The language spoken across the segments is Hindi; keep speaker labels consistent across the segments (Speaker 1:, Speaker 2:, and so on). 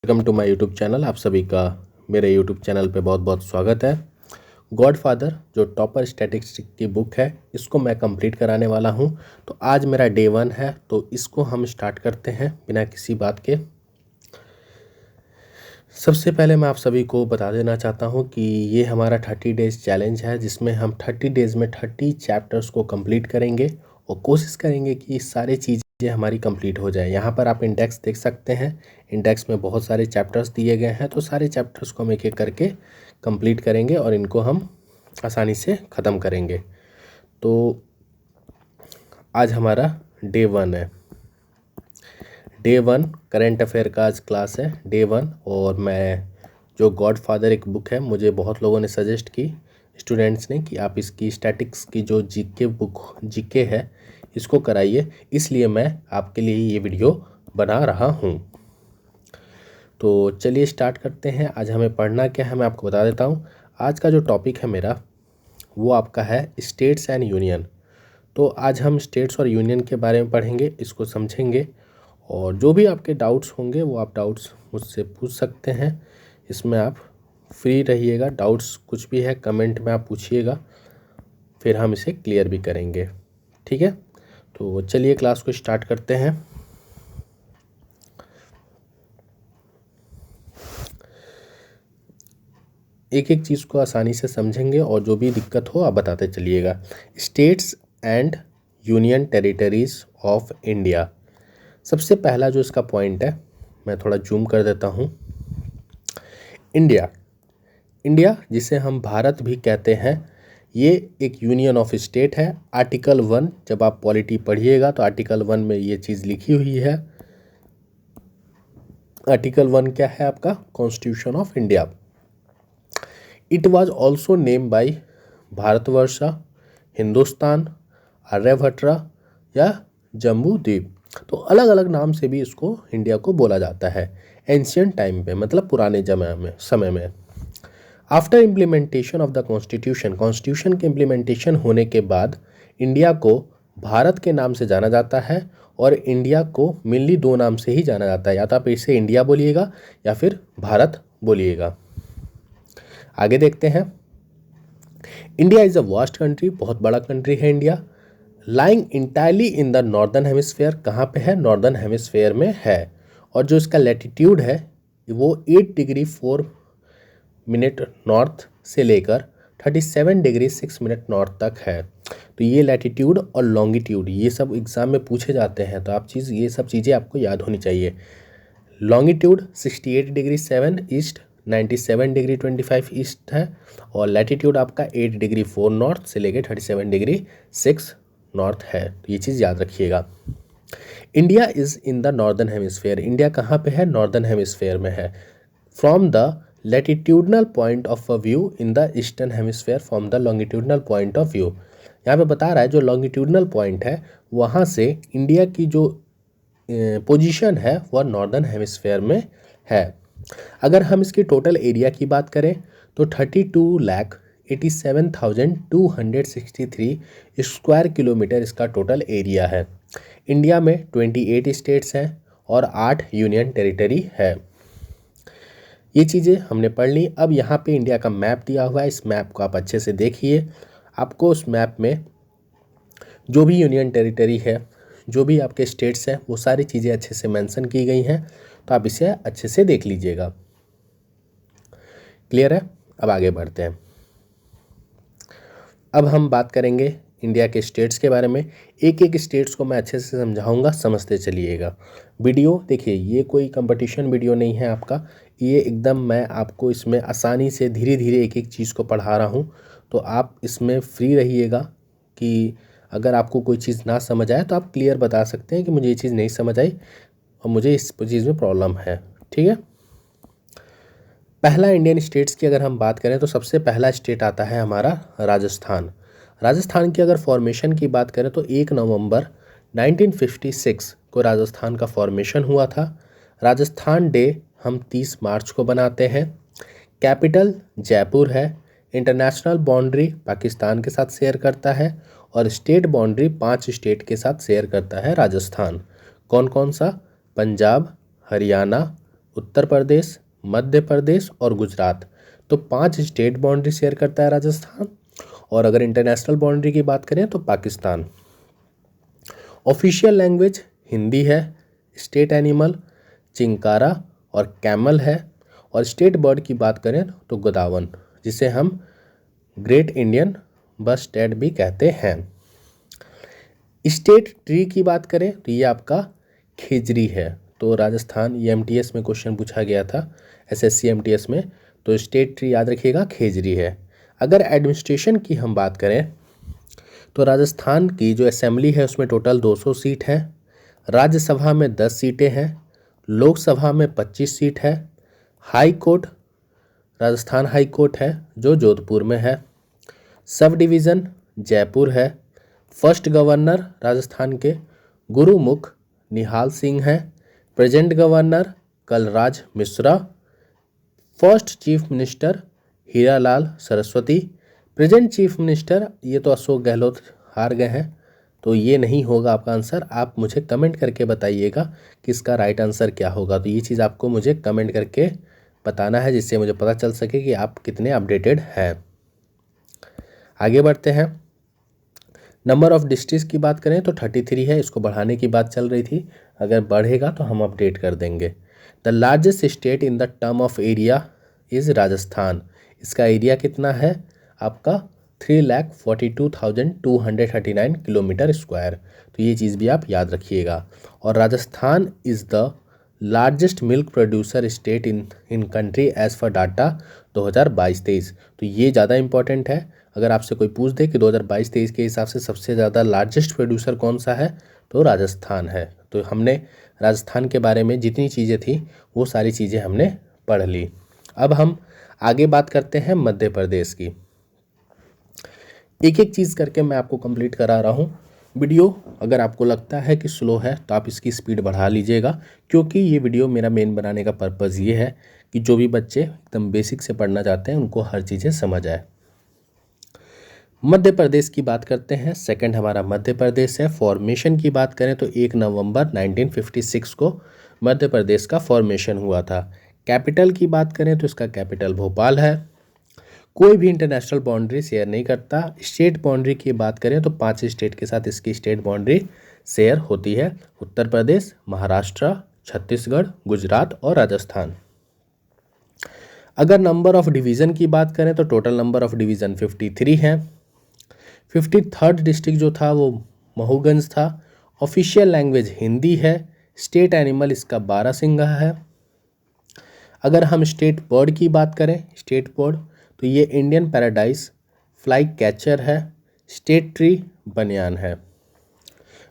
Speaker 1: Welcome to my YouTube channel. आप सभी का मेरे यूट्यूब चैनल पे बहुत बहुत स्वागत है। गॉडफादर जो टॉपर स्टैटिस्टिक्स की बुक है, इसको मैं कंप्लीट कराने वाला हूं। तो आज मेरा डे 1 है, तो इसको हम स्टार्ट करते हैं बिना किसी बात के। सबसे पहले मैं आप सभी को बता देना चाहता हूं कि ये हमारा 30 डेज़ चैलेंज है, जिसमें हम 30 डेज़ में 30 चैप्टर्स को कंप्लीट करेंगे और कोशिश करेंगे कि सारी चीज़ें हमारी कंप्लीट हो जाए। यहाँ पर आप इंडेक्स देख सकते हैं, इंडेक्स में बहुत सारे चैप्टर्स दिए गए हैं, तो सारे चैप्टर्स को हम एक एक करके कंप्लीट करेंगे और इनको हम आसानी से ख़त्म करेंगे। तो आज हमारा डे 1 है। डे 1 करेंट अफेयर का आज क्लास है, डे 1। और मैं जो गॉडफादर एक बुक है, मुझे बहुत लोगों ने सजेस्ट की, स्टूडेंट्स ने, कि आप इसकी स्टैटिक्स की जो जीके बुक जीके है इसको कराइए, इसलिए मैं आपके लिए ये वीडियो बना रहा हूँ। तो चलिए स्टार्ट करते हैं। आज हमें पढ़ना क्या है मैं आपको बता देता हूँ। आज का जो टॉपिक है मेरा वो आपका है स्टेट्स एंड यूनियन। तो आज हम स्टेट्स और यूनियन के बारे में पढ़ेंगे, इसको समझेंगे, और जो भी आपके डाउट्स होंगे वो आप डाउट्स मुझसे पूछ सकते हैं। इसमें आप फ्री रहिएगा, डाउट्स कुछ भी है कमेंट में आप पूछिएगा, फिर हम इसे क्लियर भी करेंगे, ठीक है। तो चलिए क्लास को स्टार्ट करते हैं। एक एक चीज़ को आसानी से समझेंगे और जो भी दिक्कत हो आप बताते चलिएगा। States and union territories of India, सबसे पहला जो इसका पॉइंट है, मैं थोड़ा जूम कर देता हूँ। इंडिया, इंडिया जिसे हम भारत भी कहते हैं, ये एक यूनियन ऑफ स्टेट है। आर्टिकल 1 जब आप पॉलिटी पढ़िएगा तो आर्टिकल 1 में ये चीज़ लिखी हुई है। आर्टिकल 1 क्या है आपका? Constitution of India. It was also name by Bharatvarsha, Hindustan, Aryabhatta या जम्बू द्वीप। तो अलग अलग नाम से भी इसको इंडिया को बोला जाता है एंशियंट टाइम पे, मतलब पुराने समय में। After implementation of the constitution, constitution के इम्प्लीमेंटेशन होने के बाद इंडिया को भारत के नाम से जाना जाता है, और इंडिया को मेनली दो नाम से ही जाना जाता है, या तो आप इसे इंडिया बोलिएगा या फिर भारत बोलिएगा। आगे देखते हैं। India is a vast country, बहुत बड़ा कंट्री है India. Lying entirely in the northern hemisphere, कहाँ पे है? नॉर्दर्न हेमिस्फेयर में है। और जो इसका लैटिट्यूड है वो 8 डिग्री 4 मिनट नॉर्थ से लेकर 37 डिग्री 6 मिनट नॉर्थ तक है। तो ये लैटिट्यूड और लॉन्गिट्यूड ये सब एग्जाम में पूछे जाते हैं, तो आप ये सब चीज़ें आपको याद होनी चाहिए। Longitude 68 degree 7 east, 97 degree 25 east है, और लैटिट्यूड आपका 8 डिग्री 4 नॉर्थ से लेकर 37 डिग्री 6 नॉर्थ है। तो ये चीज़ याद रखिएगा। India is in the northern hemisphere, India कहाँ पे है? नॉर्दर्न हेमिस्फेयर में है। From the latitudinal point of view in the eastern hemisphere from the longitudinal point of view. यहाँ पे बता रहा है जो लॉन्गिट्यूडनल पॉइंट है वहाँ से इंडिया की जो पोजीशन है वह नॉर्दर्न हेमिस्फेयर में है। अगर हम इसकी टोटल एरिया की बात करें तो 32,87,263 स्क्वायर किलोमीटर इसका टोटल एरिया है। इंडिया में 28 स्टेट्स हैं और 8 यूनियन टेरिटरी है। ये चीज़ें हमने पढ़ ली। अब यहाँ पे इंडिया का मैप दिया हुआ है, इस मैप को आप अच्छे से देखिए। आपको उस मैप में जो भी यूनियन टेरिटरी है, जो भी आपके स्टेट्स हैं, वो सारी चीज़ें अच्छे से मेंशन की गई हैं, तो आप इसे अच्छे से देख लीजिएगा। क्लियर है? अब आगे बढ़ते हैं। अब हम बात करेंगे इंडिया के स्टेट्स के बारे में। एक एक स्टेट्स को मैं अच्छे से समझाऊंगा, समझते चलिएगा। वीडियो देखिए, ये कोई कंपटीशन वीडियो नहीं है आपका, ये एकदम मैं आपको इसमें आसानी से धीरे धीरे एक एक चीज़ को पढ़ा रहा हूँ, तो आप इसमें फ्री रहिएगा कि अगर आपको कोई चीज़ ना समझ आए तो आप क्लियर बता सकते हैं कि मुझे ये चीज़ नहीं समझ आई और मुझे इस चीज़ में प्रॉब्लम है, ठीक है। पहला इंडियन स्टेट्स की अगर हम बात करें तो सबसे पहला स्टेट आता है हमारा राजस्थान। राजस्थान की अगर फॉर्मेशन की बात करें तो 1 नवंबर 1956 को राजस्थान का फॉर्मेशन हुआ था। राजस्थान डे हम 30 मार्च को बनाते हैं। कैपिटल जयपुर है। इंटरनेशनल बाउंड्री पाकिस्तान के साथ शेयर करता है, और स्टेट बाउंड्री 5 स्टेट के साथ शेयर करता है राजस्थान। कौन कौन सा? पंजाब, हरियाणा, उत्तर प्रदेश, मध्य प्रदेश और गुजरात। तो 5 स्टेट बाउंड्री शेयर करता है राजस्थान। और अगर इंटरनेशनल बाउंड्री की बात करें तो पाकिस्तान। ऑफिशियल लैंग्वेज हिंदी है। स्टेट एनिमल चिंकारा और कैमल है। और स्टेट बर्ड की बात करें तो गोदावन, जिसे हम ग्रेट इंडियन बस्टर्ड भी कहते हैं। स्टेट ट्री की बात करें तो ये आपका खेजरी है। तो राजस्थान, ये एमटीएस में क्वेश्चन पूछा गया था, एसएससी एमटीएस में। तो स्टेट ट्री याद रखिएगा खेजरी है। अगर एडमिनिस्ट्रेशन की हम बात करें तो राजस्थान की जो असेंबली है उसमें टोटल 200 सीट है। राज्यसभा में 10 सीटें हैं। लोकसभा में 25 सीट है। High court Rajasthan high court है जो जोधपुर में है। सब डिवीज़न जयपुर है। फर्स्ट गवर्नर राजस्थान के गुरुमुख निहाल सिंह हैं। Present governor Kalraj Mishra. First chief minister Hiralal Saraswati. Present chief minister, ये तो अशोक गहलोत हार गए हैं, तो ये नहीं होगा आपका आंसर। आप मुझे कमेंट करके बताइएगा कि इसका राइट आंसर क्या होगा। तो ये चीज़ आपको मुझे कमेंट करके बताना है, जिससे मुझे पता चल सके कि आप कितने अपडेटेड हैं। आगे बढ़ते हैं। नंबर ऑफ डिस्ट्रिक्ट्स की बात करें तो 33 है। इसको बढ़ाने की बात चल रही थी, अगर बढ़ेगा तो हम अपडेट कर देंगे। The largest state in the term of area is Rajasthan. इसका एरिया कितना है आपका 3,42,239 किलोमीटर स्क्वायर। तो ये चीज़ भी आप याद रखिएगा। और Rajasthan is the largest milk producer state in country as for data 2022-23। तो ये ज़्यादा इंपॉर्टेंट है। अगर आपसे कोई पूछ दे कि 2022-23 के हिसाब से सबसे ज़्यादा लार्जेस्ट प्रोड्यूसर कौन सा है, तो राजस्थान है। तो हमने राजस्थान के बारे में जितनी चीज़ें थी वो सारी चीज़ें हमने पढ़ ली। अब हम आगे बात करते हैं मध्य प्रदेश की। एक एक चीज़ करके मैं आपको कंप्लीट करा रहा हूँ। वीडियो अगर आपको लगता है कि स्लो है तो आप इसकी स्पीड बढ़ा लीजिएगा, क्योंकि ये वीडियो मेरा मेन बनाने का पर्पज़ ये है कि जो भी बच्चे एकदम बेसिक से पढ़ना चाहते हैं उनको हर चीज़ें समझ आए। मध्य प्रदेश की बात करते हैं। सेकंड हमारा मध्य प्रदेश है। फॉर्मेशन की बात करें तो 1 नवंबर 1956 को मध्य प्रदेश का फॉर्मेशन हुआ था। कैपिटल की बात करें तो इसका कैपिटल भोपाल है। कोई भी इंटरनेशनल बाउंड्री शेयर नहीं करता। स्टेट बाउंड्री की बात करें तो 5 स्टेट के साथ इसकी स्टेट बाउंड्री शेयर होती है। उत्तर प्रदेश, महाराष्ट्र, छत्तीसगढ़, गुजरात और राजस्थान। अगर नंबर ऑफ डिवीज़न की बात करें तो टोटल नंबर ऑफ डिवीज़न 53 है। 53rd डिस्ट्रिक्ट जो था वो महूगंज था। ऑफिशियल लैंग्वेज हिंदी है। स्टेट एनिमल इसका बारहसिंगा है। अगर हम स्टेट बर्ड की बात करें, स्टेट बर्ड, तो ये इंडियन पैराडाइज फ्लाई कैचर है। स्टेट ट्री बनियान है,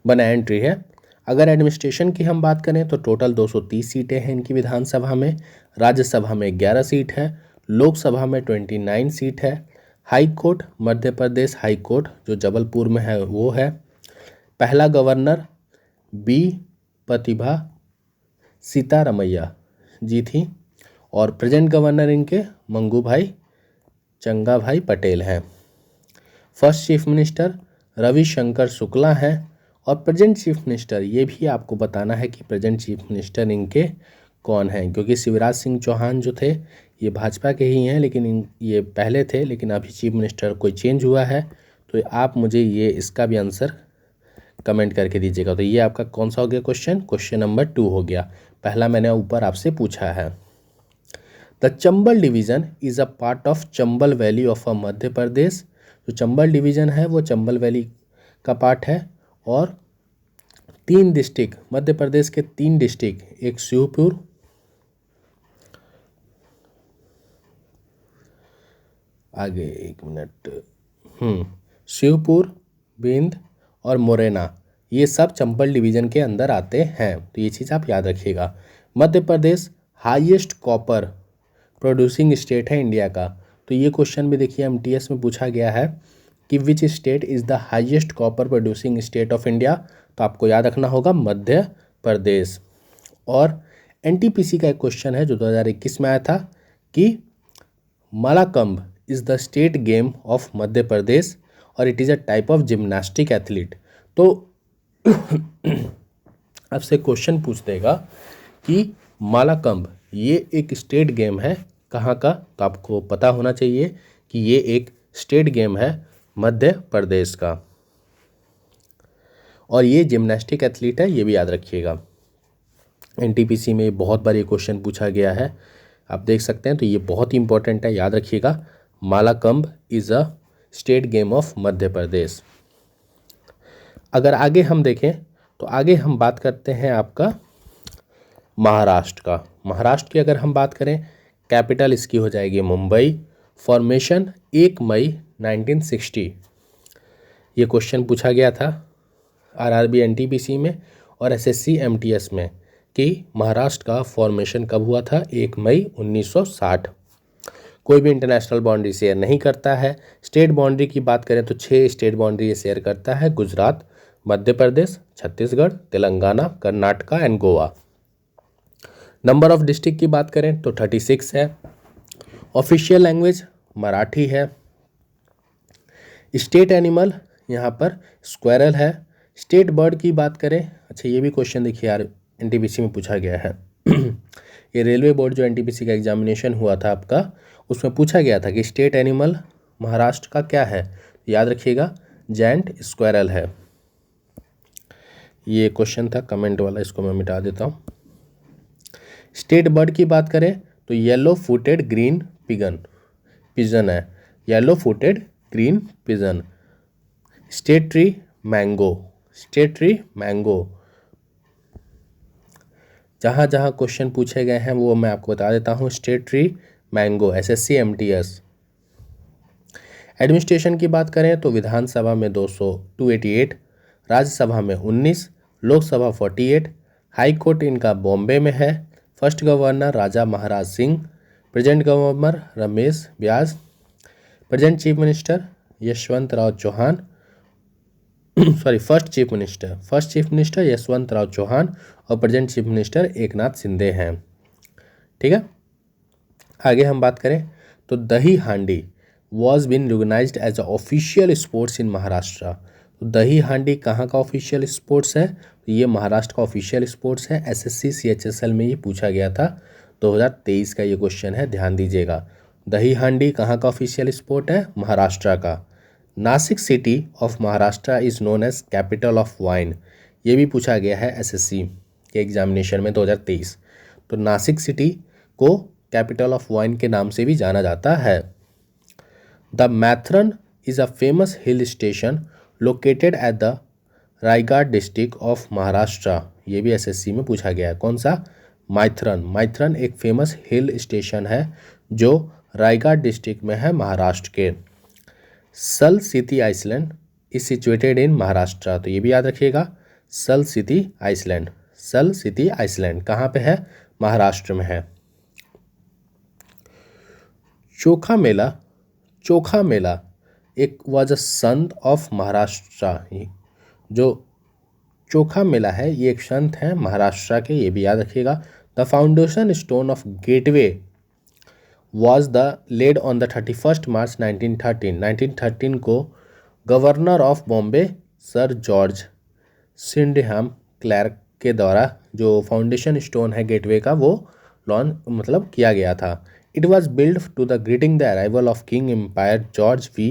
Speaker 1: बनायन ट्री है। अगर एडमिनिस्ट्रेशन की हम बात करें तो टोटल 230 सीटें हैं इनकी विधानसभा में। राज्यसभा में 11 सीट है। लोकसभा में 29 सीट है। High court Madhya Pradesh high court जो जबलपुर में है वो है। पहला गवर्नर बी प्रतिभा सीतारमैया जी थी। और प्रेजेंट गवर्नर इनके मंगू भाई चंगा भाई पटेल हैं। First chief minister Ravishankar Shukla हैं। और प्रेजेंट चीफ मिनिस्टर, ये भी आपको बताना है कि प्रेजेंट चीफ मिनिस्टर इनके कौन हैं, क्योंकि शिवराज सिंह चौहान जो थे ये भाजपा के ही हैं, लेकिन ये पहले थे, लेकिन अभी चीफ मिनिस्टर कोई चेंज हुआ है। तो आप मुझे ये इसका भी आंसर कमेंट करके दीजिएगा। तो ये आपका कौन सा हो गया क्वेश्चन? क्वेश्चन नंबर 2 हो गया। पहला मैंने ऊपर आपसे पूछा है। The Chambal division is a part of Chambal valley of a Madhya Pradesh. जो चंबल डिवीज़न है वो चंबल वैली का पार्ट है। और 3 डिस्ट्रिक्ट मध्य प्रदेश के 3 डिस्ट्रिक्ट, एक शिवपुर, आगे एक मिनट, शिवपुर, भिंड और मुरैना, ये सब चंबल डिवीज़न के अंदर आते हैं। तो ये चीज़ आप याद रखिएगा। Madhya Pradesh highest copper producing state है इंडिया का। तो ये क्वेश्चन भी देखिए एमटीएस में पूछा गया है कि which state is the highest copper producing state of India. तो आपको याद रखना होगा मध्य प्रदेश। और एनटीपीसी का एक क्वेश्चन है जो 2021 में आया था कि Mallakhamb is the state game of Madhya Pradesh और it is a type of gymnastic athlete. तो आपसे क्वेश्चन पूछ देगा कि मल्लखंब ये एक स्टेट गेम है कहाँ का, तो आपको पता होना चाहिए कि ये एक स्टेट गेम है मध्य प्रदेश का, और ये जिम्नास्टिक एथलीट है, ये भी याद रखिएगा। एनटीपीसी में बहुत बार ये क्वेश्चन पूछा गया है, आप देख सकते हैं, तो ये बहुत ही इंपॉर्टेंट है, याद रखिएगा। Mallakhamb is a state game of Madhya Pradesh. अगर आगे हम देखें तो आगे हम बात करते हैं आपका महाराष्ट्र का। महाराष्ट्र की अगर हम बात करें, कैपिटल इसकी हो जाएगी मुंबई। फॉर्मेशन 1 मई 1960। ये क्वेश्चन पूछा गया था आरआरबी एनटीपीसी में और एसएससी एमटीएस में कि महाराष्ट्र का फॉर्मेशन कब हुआ था, 1 मई 1960। कोई भी इंटरनेशनल बाउंड्री शेयर नहीं करता है। स्टेट बाउंड्री की बात करें तो 6 स्टेट बाउंड्री ये शेयर करता है, Gujarat, Madhya Pradesh, Chhattisgarh, Telangana, Karnataka and Goa. Number of district की बात करें तो 36 है। ऑफिशियल लैंग्वेज मराठी है। स्टेट एनिमल यहाँ पर स्क्वेरल है। स्टेट बर्ड की बात करें, अच्छा ये भी क्वेश्चन देखिए यार एनटीपीसी में पूछा गया है। ये रेलवे बोर्ड जो एनटीपीसी का एग्जामिनेशन हुआ था आपका, उसमें पूछा गया था कि स्टेट एनिमल महाराष्ट्र का क्या है, याद रखिएगा जायंट स्क्वेरल है। ये क्वेश्चन था कमेंट वाला, इसको मैं मिटा देता हूँ। स्टेट बर्ड की बात करें तो येलो फुटेड ग्रीन पिजन है, yellow footed green pigeon. State tree mango. जहाँ जहाँ क्वेश्चन पूछे गए हैं वो मैं आपको बता देता हूँ। State tree mango, SSC MTS. Administration की बात करें तो विधानसभा में 288, राज्यसभा में 19, लोकसभा 48, हाई कोर्ट इनका बॉम्बे में है। First governor Raja Maharaj Singh, present governor Ramesh Vyas, present chief minister Yashwant Rao Chavan, first chief minister Yashwant Rao Chavan और present chief minister Eknath Shinde हैं। ठीक है, आगे हम बात करें तो Dahi Handi was been recognised as a official sports in Maharashtra. तो दही हांडी कहाँ का ऑफिशियल स्पोर्ट्स है, तो ये महाराष्ट्र का ऑफिशियल स्पोर्ट्स है। एसएससी सीएचएसएल में ये पूछा गया था, 2023 का ये क्वेश्चन है, ध्यान दीजिएगा। दही हांडी कहाँ का ऑफिशियल स्पोर्ट है, महाराष्ट्र का। Nashik city of Maharashtra is known as capital of wine, ये भी पूछा गया है एसएससी के एग्जामिनेशन में 2023। तो नासिक सिटी को कैपिटल ऑफ वाइन के नाम से भी जाना जाता है। The Matheran is a famous hill station located at the Raigad district of Maharashtra, ये भी एसएससी में पूछा गया है। कौन सा, माइथरन एक फेमस हिल स्टेशन है जो रायगढ़ डिस्ट्रिक्ट में है महाराष्ट्र के। Salsette island is situated in Maharashtra, तो ये भी याद रखिएगा, सल सिटी आइसलैंड कहाँ पे है, महाराष्ट्र में है। चोखा मेला एक was a Sant of Maharashtra, जो चोखा मेला है ये एक संत हैं महाराष्ट्र के, ये भी याद रखिएगा। The foundation stone of gateway was the laid on the 31st March 1913 को governor of Bombay sir George Sydenham Clarke के द्वारा जो फाउंडेशन स्टोन है गेटवे का वो लॉन्च किया गया था। It was build to the greeting the arrival of king emperor George V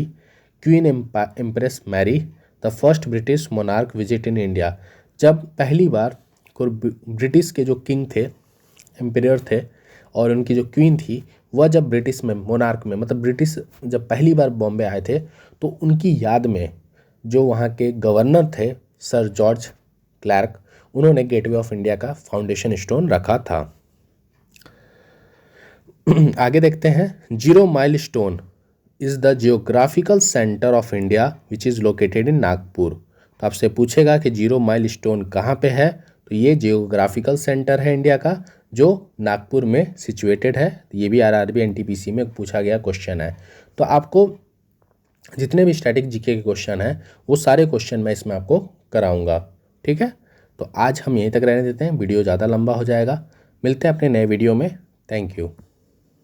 Speaker 1: queen empress Mary the first British monarch visit in India. जब पहली बार ब्रिटिश के जो किंग थे, एम्पायर थे, और उनकी जो क्वीन थी, वह जब ब्रिटिश में मोनार्क में ब्रिटिश जब पहली बार बॉम्बे आए थे तो उनकी याद में जो वहाँ के गवर्नर थे सर जॉर्ज क्लर्क, उन्होंने गेटवे ऑफ इंडिया का फाउंडेशन स्टोन रखा था। आगे देखते हैं। 0 mile stone is the geographical centre of India which is located in Nagpur. तो आपसे पूछेगा कि 0 माइल स्टोन कहाँ पे है, तो ये जियोग्राफिकल सेंटर है इंडिया का जो नागपुर में सिचुएटेड है। ये भी आरआरबी एनटीपीसी में पूछा गया क्वेश्चन है। तो आपको जितने भी स्टैटिक जीके के क्वेश्चन हैं वो सारे क्वेश्चन मैं इसमें आपको कराऊंगा। ठीक है, तो आज हम यहीं तक रहने देते हैं, वीडियो ज़्यादा लंबा हो जाएगा। मिलते हैं अपने नए वीडियो में। Thank you.